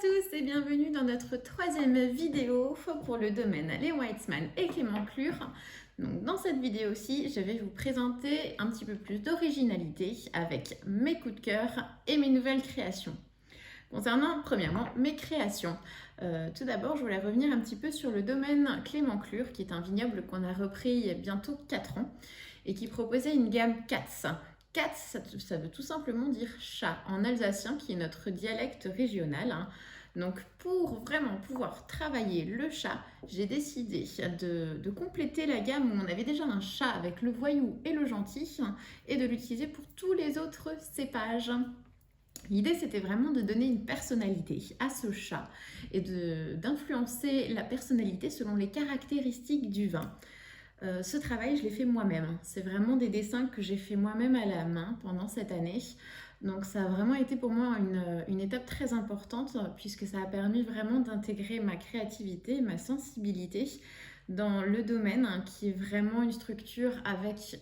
tous et bienvenue dans notre troisième vidéo pour le domaine Les Weitzman et Clément Clure. Donc, dans cette vidéo-ci, je vais vous présenter un petit peu plus d'originalité avec mes coups de cœur et mes nouvelles créations. Concernant, premièrement, mes créations. Tout d'abord, je voulais revenir un petit peu sur le domaine Clément Clure, qui est un vignoble qu'on a repris il y a bientôt 4 ans et qui proposait une gamme Katz. Katz, ça veut tout simplement dire chat en alsacien, qui est notre dialecte régional. Donc, pour vraiment pouvoir travailler le chat, j'ai décidé de compléter la gamme où on avait déjà un chat avec le voyou et le gentil et de l'utiliser pour tous les autres cépages. L'idée, c'était vraiment de donner une personnalité à ce chat et d'influencer la personnalité selon les caractéristiques du vin. Ce travail, je l'ai fait moi-même. C'est vraiment des dessins que j'ai fait moi-même à la main pendant cette année. Donc ça a vraiment été pour moi une étape très importante puisque ça a permis vraiment d'intégrer ma créativité, ma sensibilité dans le domaine qui est vraiment une structure avec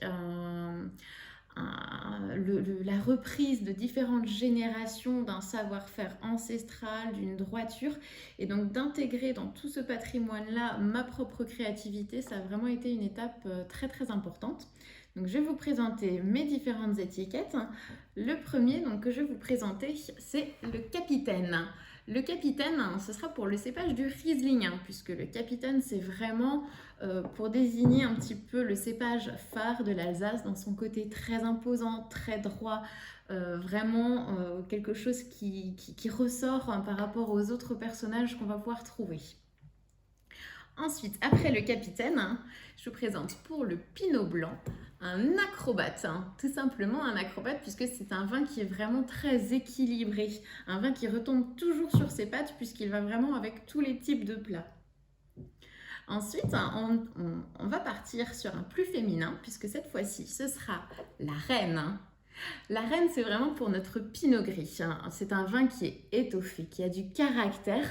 la reprise de différentes générations d'un savoir-faire ancestral, d'une droiture, et donc d'intégrer dans tout ce patrimoine-là ma propre créativité, ça a vraiment été une étape très très importante. Donc je vais vous présenter mes différentes étiquettes. Le premier donc, que je vais vous présenter, c'est le Capitaine. Le Capitaine, ce sera pour le cépage du Riesling, puisque le Capitaine, c'est vraiment pour désigner un petit peu le cépage phare de l'Alsace dans son côté très imposant, très droit, vraiment quelque chose qui ressort par rapport aux autres personnages qu'on va pouvoir trouver. Ensuite, après le Capitaine, je vous présente pour le Pinot Blanc un acrobate, tout simplement un acrobate puisque c'est un vin qui est vraiment très équilibré, un vin qui retombe toujours sur ses pattes puisqu'il va vraiment avec tous les types de plats. Ensuite, on va partir sur un plus féminin puisque cette fois-ci, ce sera la Reine. La Reine, c'est vraiment pour notre Pinot Gris. C'est un vin qui est étoffé, qui a du caractère,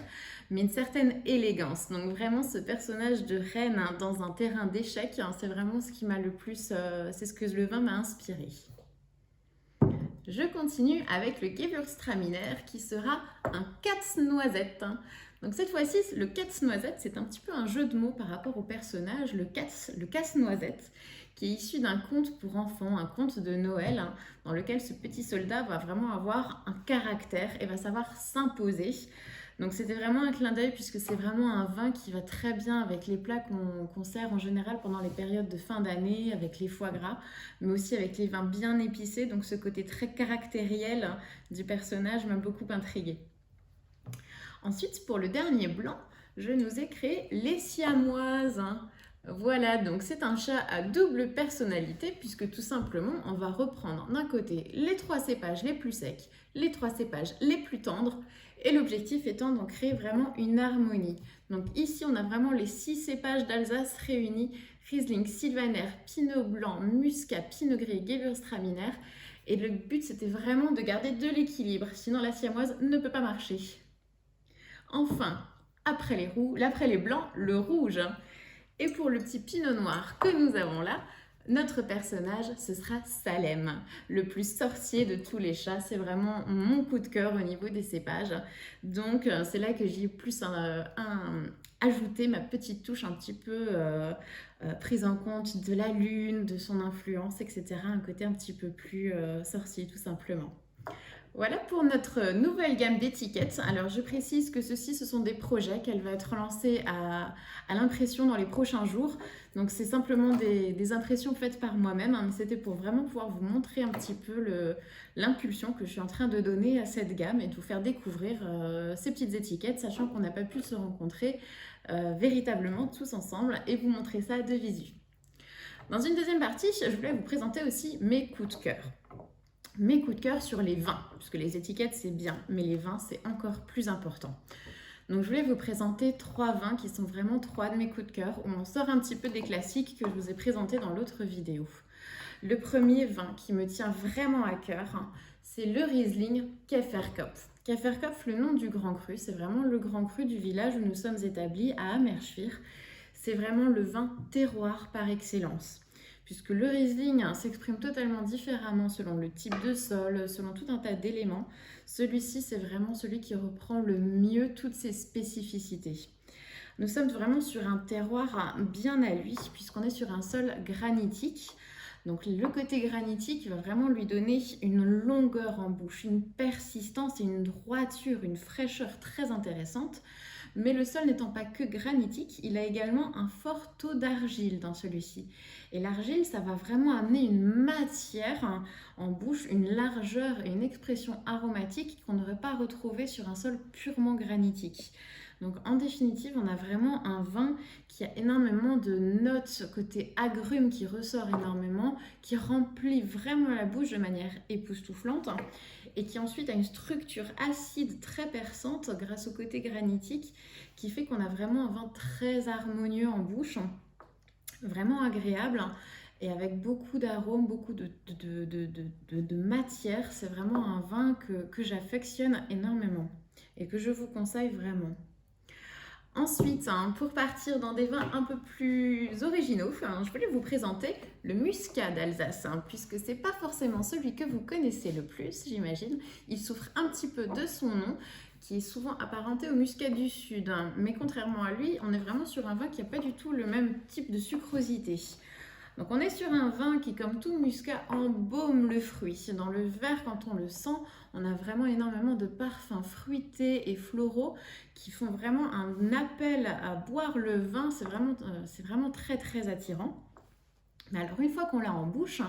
mais une certaine élégance. Donc vraiment, ce personnage de Reine dans un terrain d'échec, c'est vraiment ce qui m'a le plus... c'est ce que le vin m'a inspiré. Je continue avec le Gewürztraminer qui sera un Katz-noisette. Donc cette fois-ci, le Katz-noisette, c'est un petit peu un jeu de mots par rapport au personnage, le casse-noisette, qui est issu d'un conte pour enfants, un conte de Noël, dans lequel ce petit soldat va vraiment avoir un caractère et va savoir s'imposer. Donc c'était vraiment un clin d'œil puisque c'est vraiment un vin qui va très bien avec les plats qu'on sert en général pendant les périodes de fin d'année, avec les foie gras, mais aussi avec les vins bien épicés. Donc ce côté très caractériel du personnage m'a beaucoup intriguée. Ensuite, pour le dernier blanc, je nous ai créé les siamoises. Voilà, donc c'est un chat à double personnalité puisque tout simplement, on va reprendre d'un côté les 3 cépages les plus secs, les 3 cépages les plus tendres et l'objectif étant d'en créer vraiment une harmonie. Donc ici, on a vraiment les 6 cépages d'Alsace réunis, Riesling, Sylvaner, Pinot Blanc, Muscat, Pinot Gris, Gewürztraminer. Et le but, c'était vraiment de garder de l'équilibre, sinon la siamoise ne peut pas marcher. Enfin, après les blancs, le rouge. Et pour le petit pinot noir que nous avons là, notre personnage, ce sera Salem, le plus sorcier de tous les chats. C'est vraiment mon coup de cœur au niveau des cépages. Donc, c'est là que j'ai plus ajouté ma petite touche un petit peu prise en compte de la lune, de son influence, etc. Un côté un petit peu plus sorcier, tout simplement. Voilà pour notre nouvelle gamme d'étiquettes. Alors je précise que ce sont des projets qu'elle va être lancée à l'impression dans les prochains jours. Donc c'est simplement des impressions faites par moi-même, mais c'était pour vraiment pouvoir vous montrer un petit peu l'impulsion que je suis en train de donner à cette gamme et de vous faire découvrir ces petites étiquettes, sachant qu'on n'a pas pu se rencontrer véritablement tous ensemble et vous montrer ça de visu. Dans une deuxième partie, je voulais vous présenter aussi mes coups de cœur. Mes coups de cœur sur les vins, puisque les étiquettes c'est bien, mais les vins c'est encore plus important. Donc je voulais vous présenter 3 vins qui sont vraiment 3 de mes coups de cœur, où on sort un petit peu des classiques que je vous ai présentés dans l'autre vidéo. Le premier vin qui me tient vraiment à cœur, c'est le Riesling Käferkopf. Käferkopf, le nom du Grand Cru, c'est vraiment le Grand Cru du village où nous sommes établis à Amerschwir. C'est vraiment le vin terroir par excellence. puisque le Riesling s'exprime totalement différemment selon le type de sol, selon tout un tas d'éléments. Celui-ci, c'est vraiment celui qui reprend le mieux toutes ses spécificités. Nous sommes vraiment sur un terroir bien à lui, puisqu'on est sur un sol granitique. Donc le côté granitique va vraiment lui donner une longueur en bouche, une persistance et une droiture, une fraîcheur très intéressante. Mais le sol n'étant pas que granitique, il a également un fort taux d'argile dans celui-ci. Et l'argile, ça va vraiment amener une matière en bouche, une largeur et une expression aromatique qu'on n'aurait pas retrouvée sur un sol purement granitique. Donc en définitive, on a vraiment un vin qui a énormément de notes côté agrumes qui ressort énormément, qui remplit vraiment la bouche de manière époustouflante et qui ensuite a une structure acide très perçante grâce au côté granitique qui fait qu'on a vraiment un vin très harmonieux en bouche, vraiment agréable et avec beaucoup d'arômes, beaucoup de matière. C'est vraiment un vin que j'affectionne énormément et que je vous conseille vraiment. Ensuite, pour partir dans des vins un peu plus originaux, je voulais vous présenter le muscat d'Alsace, puisque c'est pas forcément celui que vous connaissez le plus, j'imagine. Il souffre un petit peu de son nom, qui est souvent apparenté au muscat du Sud. Mais contrairement à lui, on est vraiment sur un vin qui n'a pas du tout le même type de sucrosité. Donc on est sur un vin qui, comme tout muscat, embaume le fruit. Dans le verre, quand on le sent, on a vraiment énormément de parfums fruités et floraux qui font vraiment un appel à boire le vin. C'est vraiment très très attirant. Mais alors une fois qu'on l'a en bouche,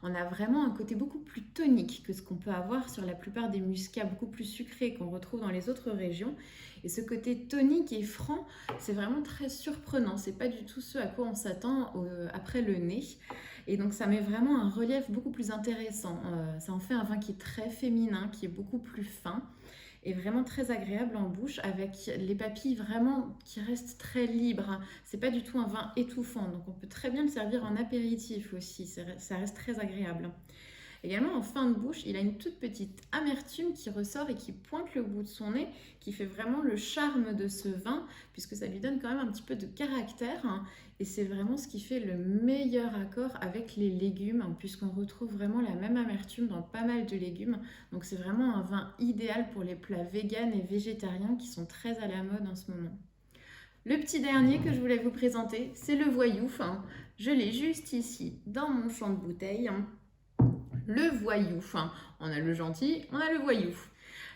on a vraiment un côté beaucoup plus tonique que ce qu'on peut avoir sur la plupart des muscats, beaucoup plus sucrés qu'on retrouve dans les autres régions. Et ce côté tonique et franc, c'est vraiment très surprenant. C'est pas du tout ce à quoi on s'attend après le nez. Et donc ça met vraiment un relief beaucoup plus intéressant. Ça en fait un vin qui est très féminin, qui est beaucoup plus fin et vraiment très agréable en bouche avec les papilles vraiment qui restent très libres. C'est pas du tout un vin étouffant, donc on peut très bien le servir en apéritif aussi, ça reste très agréable. Également en fin de bouche, il a une toute petite amertume qui ressort et qui pointe le bout de son nez, qui fait vraiment le charme de ce vin, puisque ça lui donne quand même un petit peu de caractère, et c'est vraiment ce qui fait le meilleur accord avec les légumes, puisqu'on retrouve vraiment la même amertume dans pas mal de légumes. Donc c'est vraiment un vin idéal pour les plats véganes et végétariens qui sont très à la mode en ce moment. Le petit dernier que je voulais vous présenter, c'est le Voyou. Je l'ai juste ici dans mon champ de bouteille. Le Voyou, on a le gentil, on a le Voyou.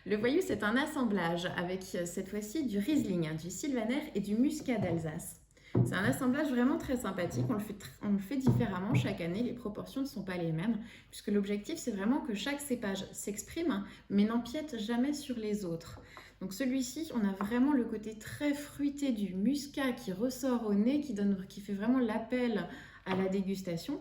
Le Voyou, c'est un assemblage avec cette fois-ci du Riesling, du Sylvaner et du Muscat d'Alsace. C'est un assemblage vraiment très sympathique, on le fait différemment chaque année, les proportions ne sont pas les mêmes, puisque l'objectif c'est vraiment que chaque cépage s'exprime, mais n'empiète jamais sur les autres. Donc celui-ci, on a vraiment le côté très fruité du muscat qui ressort au nez, qui fait vraiment l'appel à la dégustation.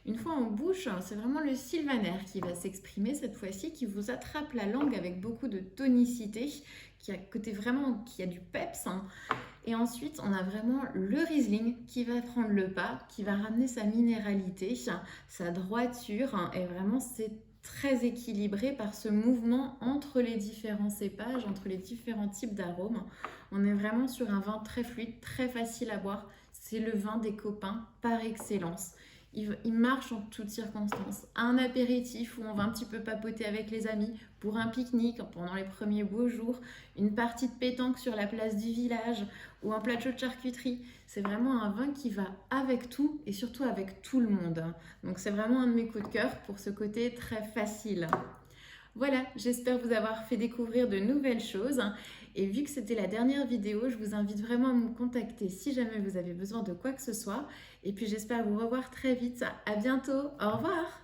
Une fois en bouche, c'est vraiment le Sylvaner qui va s'exprimer cette fois-ci, qui vous attrape la langue avec beaucoup de tonicité, qui a du peps. Et ensuite, on a vraiment le Riesling qui va prendre le pas, qui va ramener sa minéralité, sa droiture, et vraiment c'est très équilibré par ce mouvement entre les différents cépages, entre les différents types d'arômes. On est vraiment sur un vin très fluide, très facile à boire. C'est le vin des copains par excellence. Il marche en toutes circonstances. Un apéritif où on va un petit peu papoter avec les amis, pour un pique-nique pendant les premiers beaux jours, une partie de pétanque sur la place du village ou un plateau de charcuterie. C'est vraiment un vin qui va avec tout et surtout avec tout le monde. Donc c'est vraiment un de mes coups de cœur pour ce côté très facile. Voilà, j'espère vous avoir fait découvrir de nouvelles choses. Et vu que c'était la dernière vidéo, je vous invite vraiment à me contacter si jamais vous avez besoin de quoi que ce soit. Et puis j'espère vous revoir très vite. À bientôt. Au revoir.